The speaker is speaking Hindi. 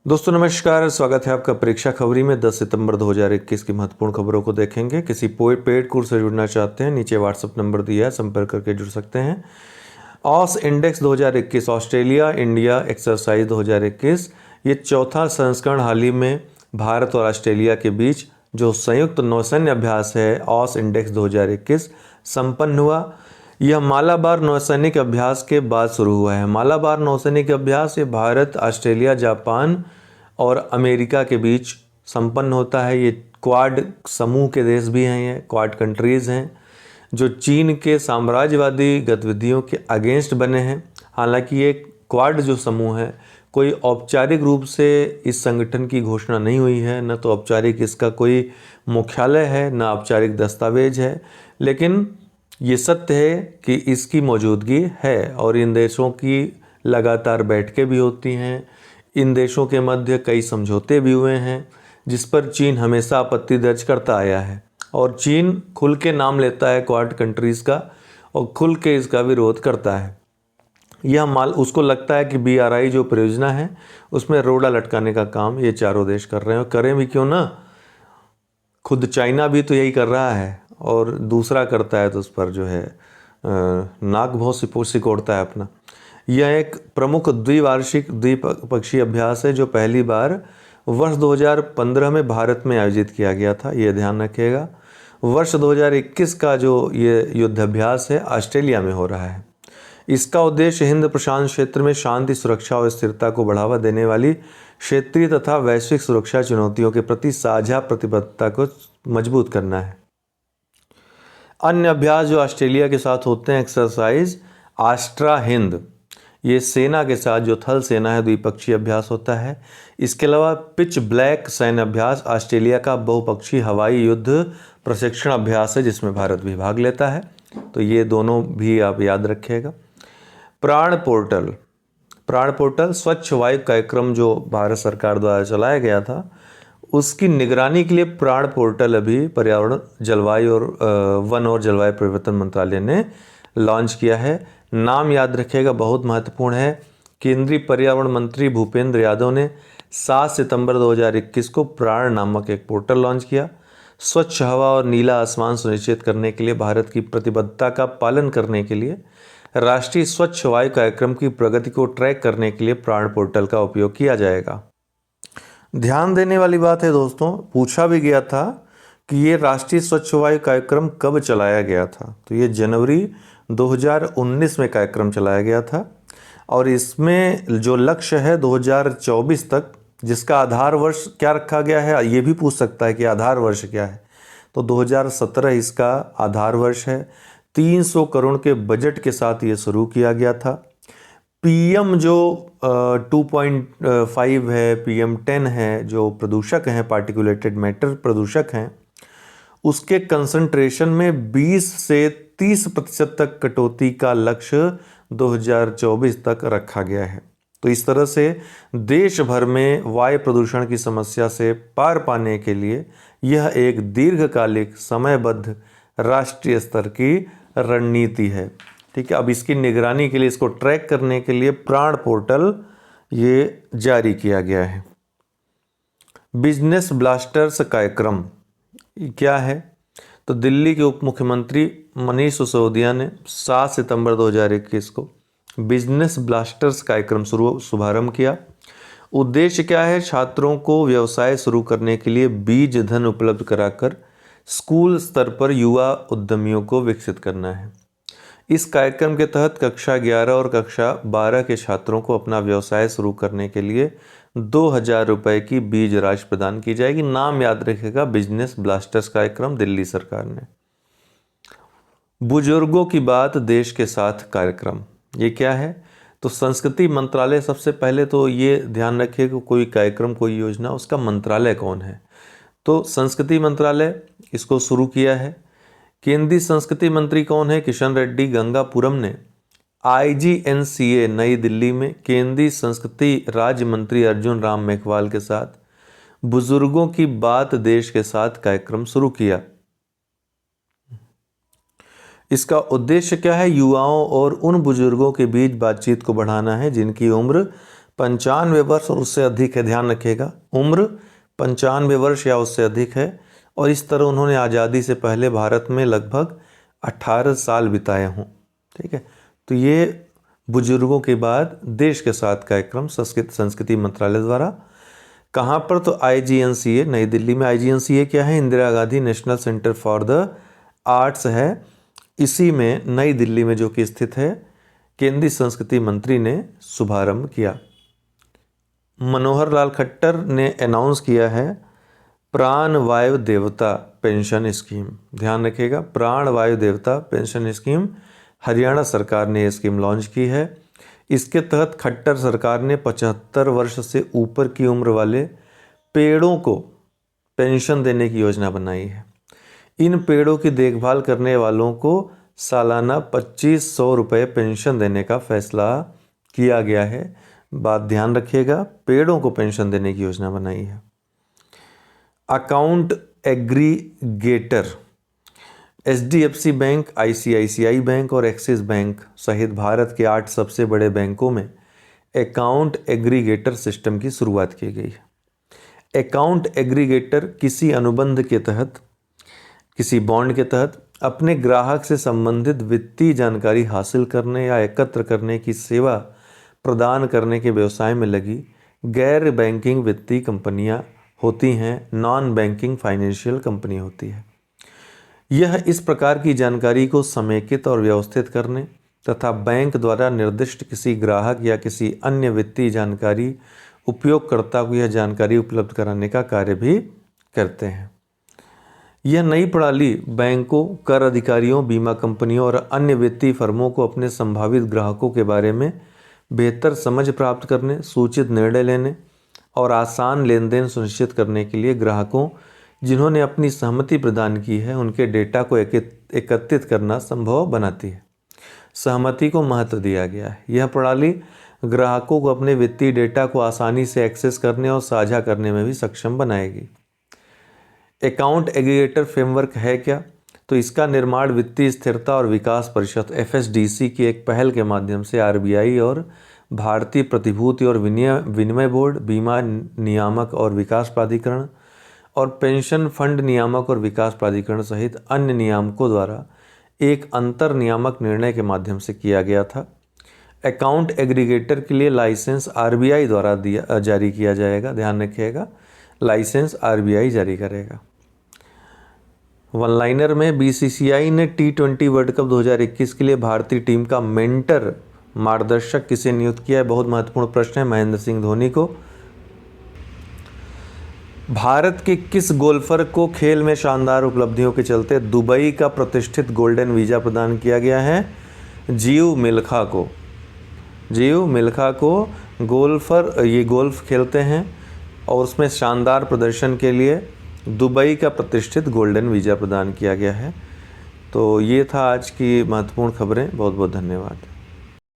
दोस्तों नमस्कार, स्वागत है आपका परीक्षा खबरी में। 10 सितंबर 2021 की महत्वपूर्ण खबरों को देखेंगे। किसी पेड कोर्स से जुड़ना चाहते हैं, नीचे व्हाट्सएप नंबर दिया है, संपर्क करके जुड़ सकते हैं। ऑस इंडेक्स 2021 ऑस्ट्रेलिया इंडिया एक्सरसाइज 2021, ये चौथा संस्करण हाल ही में भारत और ऑस्ट्रेलिया के बीच जो संयुक्त नौसैन्य अभ्यास है ऑस इंडेक्स 2021 संपन्न हुआ। यह मालाबार नौसैनिक अभ्यास के बाद शुरू हुआ है। मालाबार नौसैनिक अभ्यास ये भारत, ऑस्ट्रेलिया, जापान और अमेरिका के बीच संपन्न होता है। ये क्वाड समूह के देश भी हैं, ये क्वाड कंट्रीज़ हैं जो चीन के साम्राज्यवादी गतिविधियों के अगेंस्ट बने हैं। हालांकि ये क्वाड जो समूह है, कोई औपचारिक रूप से इस संगठन की घोषणा नहीं हुई है, न तो औपचारिक इसका कोई मुख्यालय है, न औपचारिक दस्तावेज है, लेकिन ये सत्य है कि इसकी मौजूदगी है और इन देशों की लगातार बैठकें भी होती हैं। इन देशों के मध्य कई समझौते भी हुए हैं जिस पर चीन हमेशा आपत्ति दर्ज करता आया है और चीन खुल के नाम लेता है क्वाड कंट्रीज़ का और खुल के इसका विरोध करता है। यह माल उसको लगता है कि BRI जो परियोजना है उसमें रोड़ा लटकाने का काम ये चारों देश कर रहे हैं, और करें भी क्यों ना। खुद चाइना भी तो यही कर रहा है और दूसरा करता है तो उस पर जो है नाक बहुत सिकोड़ता है अपना। यह एक प्रमुख द्विवार्षिक द्विपक्षीय अभ्यास है जो पहली बार वर्ष 2015 में भारत में आयोजित किया गया था, ये ध्यान रखिएगा। वर्ष 2021 का जो ये युद्धाभ्यास है ऑस्ट्रेलिया में हो रहा है। इसका उद्देश्य हिंद प्रशांत क्षेत्र में शांति, सुरक्षा और स्थिरता को बढ़ावा देने वाली क्षेत्रीय तथा वैश्विक सुरक्षा चुनौतियों के प्रति साझा प्रतिबद्धता को मजबूत करना है। अन्य अभ्यास जो ऑस्ट्रेलिया के साथ होते हैं, एक्सरसाइज आस्ट्रा हिंद, ये सेना के साथ जो थल सेना है द्विपक्षीय अभ्यास होता है। इसके अलावा पिच ब्लैक सैन्य अभ्यास ऑस्ट्रेलिया का बहुपक्षीय हवाई युद्ध प्रशिक्षण अभ्यास है जिसमें भारत भी भाग लेता है, तो ये दोनों भी आप याद रखिएगा। प्राण पोर्टल स्वच्छ वायु कार्यक्रम जो भारत सरकार द्वारा चलाया गया था, उसकी निगरानी के लिए प्राण पोर्टल अभी पर्यावरण, जलवायु और वन और जलवायु परिवर्तन मंत्रालय ने लॉन्च किया है। नाम याद रखिएगा, बहुत महत्वपूर्ण है। केंद्रीय पर्यावरण मंत्री भूपेंद्र यादव ने 7 सितंबर 2021 को प्राण नामक एक पोर्टल लॉन्च किया। स्वच्छ हवा और नीला आसमान सुनिश्चित करने के लिए भारत की प्रतिबद्धता का पालन करने के लिए राष्ट्रीय स्वच्छ वायु कार्यक्रम की प्रगति को ट्रैक करने के लिए प्राण पोर्टल का उपयोग किया जाएगा। ध्यान देने वाली बात है दोस्तों, पूछा भी गया था कि ये राष्ट्रीय स्वच्छ वायु कार्यक्रम कब चलाया गया था, तो ये जनवरी 2019 में कार्यक्रम चलाया गया था और इसमें जो लक्ष्य है 2024 तक, जिसका आधार वर्ष क्या रखा गया है, ये भी पूछ सकता है कि आधार वर्ष क्या है, तो 2017 इसका आधार वर्ष है। 300 करोड़ के बजट के साथ ये शुरू किया गया था। PM जो 2.5 है, PM10 है, जो प्रदूषक हैं, पार्टिकुलेटेड मैटर प्रदूषक हैं, उसके कंसंट्रेशन में 20 से 30% तक कटौती का लक्ष्य 2024 तक रखा गया है। तो इस तरह से देश भर में वायु प्रदूषण की समस्या से पार पाने के लिए यह एक दीर्घकालिक समयबद्ध राष्ट्रीय स्तर की रणनीति है। ठीक है, अब इसकी निगरानी के लिए, इसको ट्रैक करने के लिए प्राण पोर्टल ये जारी किया गया है। बिजनेस ब्लास्टर्स कार्यक्रम क्या है, तो दिल्ली के उप मुख्यमंत्री मनीष सिसोदिया ने 7 सितंबर 2021 को बिजनेस ब्लास्टर्स कार्यक्रम शुभारंभ किया। उद्देश्य क्या है, छात्रों को व्यवसाय शुरू करने के लिए बीज धन उपलब्ध कराकर स्कूल स्तर पर युवा उद्यमियों को विकसित करना है। इस कार्यक्रम के तहत कक्षा 11 और कक्षा 12 के छात्रों को अपना व्यवसाय शुरू करने के लिए 2000 रुपये की बीज राशि प्रदान की जाएगी। नाम याद रखेगा, बिजनेस ब्लास्टर्स कार्यक्रम, दिल्ली सरकार ने। बुजुर्गों की बात देश के साथ कार्यक्रम, ये क्या है, तो संस्कृति मंत्रालय, सबसे पहले तो ये ध्यान रखिए कि कोई कार्यक्रम, कोई योजना, उसका मंत्रालय कौन है, तो संस्कृति मंत्रालय इसको शुरू किया है। केंद्रीय संस्कृति मंत्री कौन है, किशन रेड्डी गंगापुरम ने IGNCA नई दिल्ली में केंद्रीय संस्कृति राज्य मंत्री अर्जुन राम मेघवाल के साथ बुजुर्गों की बात देश के साथ कार्यक्रम शुरू किया। इसका उद्देश्य क्या है, युवाओं और उन बुजुर्गों के बीच बातचीत को बढ़ाना है जिनकी उम्र 95 वर्ष और उससे अधिक है, ध्यान रखिएगा, उम्र 95 वर्ष या उससे अधिक है और इस तरह उन्होंने आज़ादी से पहले भारत में लगभग 18 साल बिताए हों। ठीक है, तो ये बुजुर्गों के बाद देश के साथ कार्यक्रम संस्कृति मंत्रालय द्वारा। कहाँ पर? तो IGNCA नई दिल्ली में। IGNCA क्या है? Indira Gandhi national centre for the arts है। इसी में नई दिल्ली में जो कि स्थित है, केंद्रीय संस्कृति मंत्री ने शुभारंभ किया। मनोहर लाल खट्टर ने अनाउंस किया है प्राण वायु देवता पेंशन स्कीम। ध्यान रखिएगा, प्राण वायु देवता पेंशन स्कीम हरियाणा सरकार ने ये स्कीम लॉन्च की है। इसके तहत खट्टर सरकार ने 75 वर्ष से ऊपर की उम्र वाले पेड़ों को पेंशन देने की योजना बनाई है। इन पेड़ों की देखभाल करने वालों को सालाना 2500 रुपये पेंशन देने का फैसला किया गया है। बात ध्यान रखिएगा, पेड़ों को पेंशन देने की योजना बनाई है। Account aggregator HDFC bank, ICICI bank और एक्सिस बैंक सहित भारत के 8 सबसे बड़े बैंकों में अकाउंट एग्रीगेटर सिस्टम की शुरुआत की गई है। अकाउंट एग्रीगेटर किसी अनुबंध के तहत, किसी बॉन्ड के तहत अपने ग्राहक से संबंधित वित्तीय जानकारी हासिल करने या एकत्र करने की सेवा प्रदान करने के व्यवसाय में लगी गैर बैंकिंग वित्तीय कंपनियां होती हैं, नॉन बैंकिंग फाइनेंशियल कंपनी होती है। यह इस प्रकार की जानकारी को समेकित और व्यवस्थित करने तथा बैंक द्वारा निर्दिष्ट किसी ग्राहक या किसी अन्य वित्तीय जानकारी उपयोगकर्ता को यह जानकारी उपलब्ध कराने का कार्य भी करते हैं। यह नई प्रणाली बैंकों, कर अधिकारियों, बीमा कंपनियों और अन्य वित्तीय फर्मों को अपने संभावित ग्राहकों के बारे में बेहतर समझ प्राप्त करने, सूचित निर्णय लेने और आसान लेन देन सुनिश्चित करने के लिए ग्राहकों जिन्होंने अपनी सहमति प्रदान की है उनके डेटा को एकत्रित करना संभव बनाती है। सहमति को महत्व दिया गया है। यह प्रणाली ग्राहकों को अपने वित्तीय डेटा को आसानी से एक्सेस करने और साझा करने में भी सक्षम बनाएगी। अकाउंट एग्रीगेटर फ्रेमवर्क है क्या? तो इसका निर्माण वित्तीय स्थिरता और विकास परिषद FSDC की एक पहल के माध्यम से RBI और भारतीय प्रतिभूति और विनिमय बोर्ड, बीमा नियामक और विकास प्राधिकरण और पेंशन फंड नियामक और विकास प्राधिकरण सहित अन्य नियामकों द्वारा एक अंतर नियामक निर्णय के माध्यम से किया गया था। अकाउंट एग्रीगेटर के लिए लाइसेंस RBI द्वारा जारी किया जाएगा। ध्यान रखिएगा, लाइसेंस RBI जारी करेगा। वन लाइनर में BCCI ने T20 वर्ल्ड कप 2021 के लिए भारतीय टीम का मेंटर मार्गदर्शक किसे नियुक्त किया है? बहुत महत्वपूर्ण प्रश्न है। महेंद्र सिंह धोनी को। भारत के किस गोल्फर को खेल में शानदार उपलब्धियों के चलते दुबई का प्रतिष्ठित गोल्डन वीज़ा प्रदान किया गया है? जीव मिल्खा को। जीव मिल्खा को गोल्फर, ये गोल्फ खेलते हैं और उसमें शानदार प्रदर्शन के लिए दुबई का प्रतिष्ठित गोल्डन वीज़ा प्रदान किया गया है। तो ये था आज की महत्वपूर्ण खबरें। बहुत बहुत धन्यवाद।